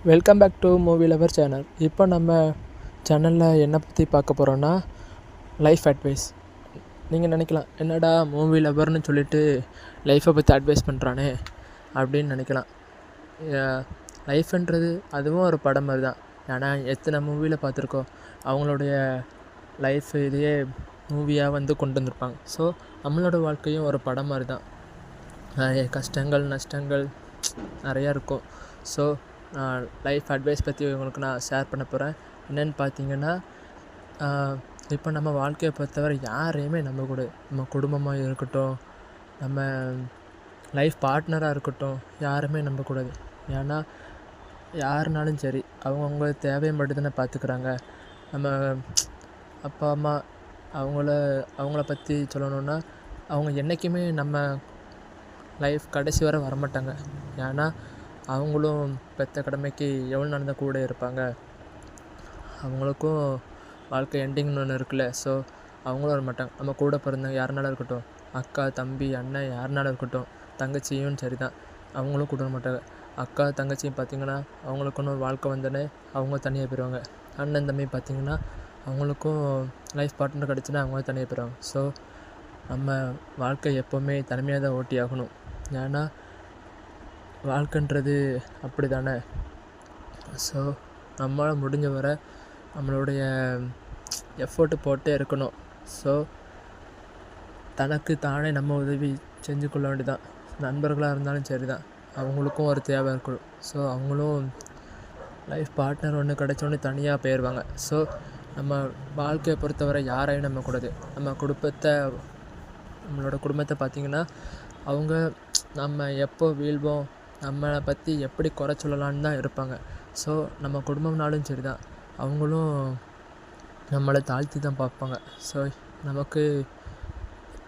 Welcome back to movie lover channel. இப்போ நம்ம சேனலில் என்ன பற்றி பார்க்க போகிறோன்னா லைஃப் அட்வைஸ். நீங்கள் நினைக்கலாம், என்னடா மூவி லவர்னு சொல்லிட்டு லைஃப்பை பற்றி அட்வைஸ் பண்ணுறானே அப்படின்னு நினைக்கலாம். லைஃப்ன்றது அதுவும் ஒரு படம் மாதிரி தான். ஏன்னா எத்தனை மூவியில் பார்த்துருக்கோம், அவங்களுடைய லைஃப் இதையே மூவியாக வந்து கொண்டு வந்திருப்பாங்க. ஸோ நம்மளோட வாழ்க்கையும் ஒரு படம் மாதிரி தான். நிறைய கஷ்டங்கள் நஷ்டங்கள் நிறையா இருக்கும். ஸோ லைஃப் அட்வைஸ் பற்றி உங்களுக்கு நான் ஷேர் பண்ண போகிறேன். என்னென்னு பார்த்தீங்கன்னா, இப்போ நம்ம வாழ்க்கையை பொறுத்தவரை யாரையுமே நம்பக்கூடாது. நம்ம குடும்பமாக இருக்கட்டும், நம்ம லைஃப் பார்ட்னராக இருக்கட்டும், யாருமே நம்பக்கூடாது. ஏன்னா யாருனாலும் சரி, அவங்கவுங்க தேவையை மட்டும்தானே பார்த்துக்குறாங்க. நம்ம அப்பா அம்மா அவங்கள பற்றி சொல்லணுன்னா, அவங்க என்றைக்குமே நம்ம லைஃப் கடைசி வரை வரமாட்டாங்க. ஏன்னா அவங்களும் பெற்ற கடமைக்கு எவ்வளோ நடந்தால் கூட இருப்பாங்க. அவங்களுக்கும் வாழ்க்கை எண்டிங்னு ஒன்று இருக்குல்ல. ஸோ அவங்களும் வர மாட்டாங்க. நம்ம கூட பிறந்தவங்க யாருனாலும் இருக்கட்டும், அக்கா தம்பி அண்ணன் யாருனாலும் இருக்கட்டும், தங்கச்சியும் சரி தான், அவங்களும் கூட வர மாட்டாங்க. அக்கா தங்கச்சியும் பார்த்திங்கன்னா அவங்களுக்குன்னு ஒரு வாழ்க்கை வந்தோடனே அவங்க தனியாக போயிடுவாங்க. அண்ணன் தம்பி பார்த்திங்கன்னா அவங்களுக்கும் லைஃப் பார்ட்னர் கிடச்சுன்னா அவங்க தனியாக போயிடுவாங்க. ஸோ நம்ம வாழ்க்கை எப்போவுமே தனிமையாக தான் ஓட்டி ஆகணும். ஏன்னா வாழ்க்கைன்றது அப்படி தானே. ஸோ நம்மளால் முடிஞ்ச வரை நம்மளுடைய எஃபோர்ட்டு போட்டே இருக்கணும். ஸோ தனக்கு தானே நம்ம உதவி செஞ்சு கொள்ள வேண்டியதான். நண்பர்களாக இருந்தாலும் சரி தான், அவங்களுக்கும் ஒரு தேவை இருக்கணும். ஸோ அவங்களும் லைஃப் பார்ட்னர் ஒன்று கிடச்சோன்னே தனியாக போயிடுவாங்க. ஸோ நம்ம வாழ்க்கையை பொறுத்தவரை யாரையும் நம்பக்கூடாது. நம்மளோட குடும்பத்தை பார்த்திங்கன்னா, அவங்க நம்ம எப்போ வீழ்வோம், நம்மளை பற்றி எப்படி குறை சொல்லலான்னு தான் இருப்பாங்க. ஸோ நம்ம குடும்பம்னாலும் சரி தான், அவங்களும் நம்மளை தாழ்த்தி தான் பார்ப்பாங்க. ஸோ நமக்கு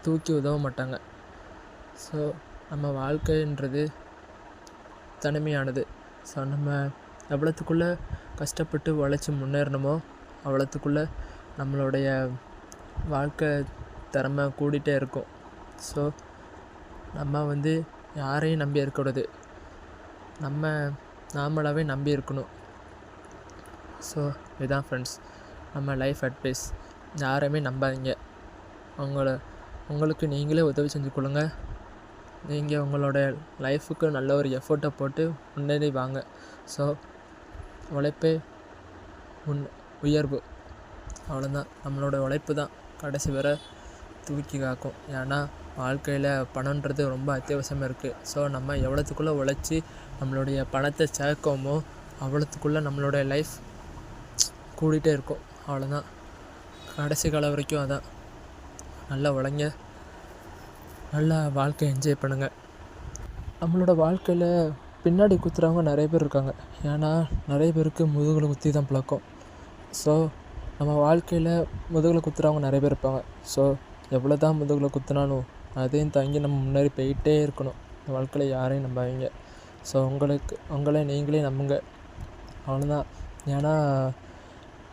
தூக்கி உதவ மாட்டாங்க. ஸோ நம்ம வாழ்க்கைன்றது தனிமையானது. ஸோ நம்ம எவ்வளோத்துக்குள்ளே கஷ்டப்பட்டு உழைச்சி முன்னேறணுமோ அவ்வளோத்துக்குள்ளே நம்மளுடைய வாழ்க்கை திறமை கூடிகிட்டே இருக்கும். ஸோ நம்ம வந்து யாரையும் நம்பி இருக்கக்கூடாது, நாமளாகவே நம்பி இருக்கணும். ஸோ இதுதான் ஃப்ரெண்ட்ஸ் நம்ம லைஃப் அட்வைஸ். யாரையுமே நம்பாதீங்க. உங்களுக்கு நீங்களே உதவி செஞ்சு கொள்ளுங்க. நீங்கள் உங்களோட லைஃபுக்கு நல்ல ஒரு எஃபோர்ட்டை போட்டு முன்னேறி வாங்க. ஸோ உழைப்பே உயர்வு. அவ்வளோதான். நம்மளோட உழைப்பு தான் கடைசி வரை தூக்கி காக்கும். ஏன்னா வாழ்க்கையில் பணன்றது ரொம்ப அத்தியாவசியமாக இருக்குது. ஸோ நம்ம எவ்வளோத்துக்குள்ளே உழைச்சி நம்மளுடைய பணத்தை சேர்க்கோமோ அவ்வளோத்துக்குள்ளே நம்மளுடைய லைஃப் கூடிகிட்டே இருக்கும். அவ்வளோதான். கடைசி காலம் வரைக்கும் அதான். நல்லா உழைங்க, நல்லா வாழ்க்கையை என்ஜாய் பண்ணுங்கள். நம்மளோட வாழ்க்கையில் பின்னாடி குத்துறவங்க நிறைய பேர் இருக்காங்க. ஏன்னா நிறைய பேருக்கு முதுகில் குத்தி தான் பழக்கம். ஸோ நம்ம வாழ்க்கையில் முதுகில் குத்துறவங்க நிறைய பேர் இருப்பாங்க. ஸோ எவ்வளோ தான் முதுகில் குத்துனாலும் அதையும் தாங்கி நம்ம முன்னேறி போயிட்டே இருக்கணும். வாழ்க்கையில் யாரையும் நம்பாதீங்க. ஸோ உங்களை நீங்களே நம்புங்க. அவ்வளோதான். ஏன்னா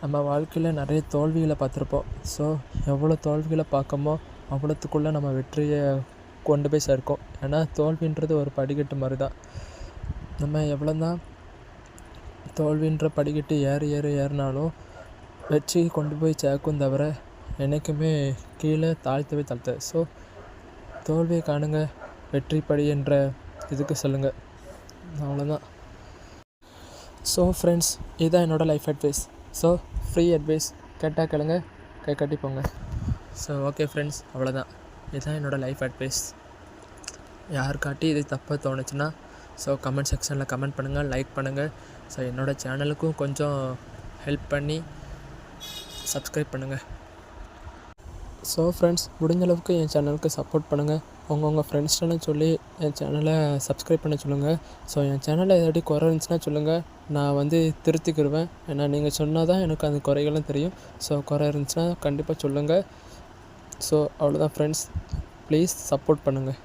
நம்ம வாழ்க்கையில் நிறைய தோல்விகளை பார்த்துருப்போம். ஸோ எவ்வளோ தோல்விகளை பார்க்கமோ அவ்வளோத்துக்குள்ளே நம்ம வெற்றியை கொண்டு போய் சேர்க்கோம். ஏன்னா தோல்வின்றது ஒரு படிக்கட்டு மாதிரி தான். நம்ம எவ்வளோ தான் தோல்வின்ற படிக்கட்டு ஏறினாலும் வெற்றி கொண்டு போய் சேர்க்கும் தவிர என்றைக்குமே கீழே தாழ்த்தவே தாழ்த்த. ஸோ தோல்வியை காணுங்க, வெற்றி படி என்ற இதுக்கு சொல்லுங்கள். அவ்வளோதான். ஸோ ஃப்ரெண்ட்ஸ், இதுதான் என்னோடய life advice. So free advice, கேட்டால் கேளுங்க, கை கட்டி போங்க. ஸோ ஓகே ஃப்ரெண்ட்ஸ், அவ்வளோதான். இதுதான் என்னோடய லைஃப் அட்வைஸ். யாருக்காட்டி இது தப்பாக தோணுச்சுன்னா ஸோ கமெண்ட் செக்ஷனில் கமெண்ட் பண்ணுங்கள், லைக் பண்ணுங்கள். ஸோ என்னோடய சேனலுக்கும் கொஞ்சம் ஹெல்ப் பண்ணி சப்ஸ்கிரைப் பண்ணுங்கள். ஸோ ஃப்ரெண்ட்ஸ், முடிஞ்ச அளவுக்கு என் சேனலுக்கு சப்போர்ட் பண்ணுங்கள். உங்கள் ஃப்ரெண்ட்ஸ்டெல்லாம் சொல்லி என் சேனலை சப்ஸ்கிரைப் பண்ண சொல்லுங்கள். ஸோ என் சேனலில் ஏதாட்டி குறை இருந்துச்சுன்னா சொல்லுங்கள், நான் வந்து திருத்திக்கிடுவேன். ஏன்னா நீங்கள் சொன்னால் தான் எனக்கு அந்த குறைகளும் தெரியும். ஸோ குறை இருந்துச்சுன்னா கண்டிப்பாக சொல்லுங்கள். ஸோ அவ்வளோதான் ஃப்ரெண்ட்ஸ், ப்ளீஸ் சப்போர்ட் பண்ணுங்கள்.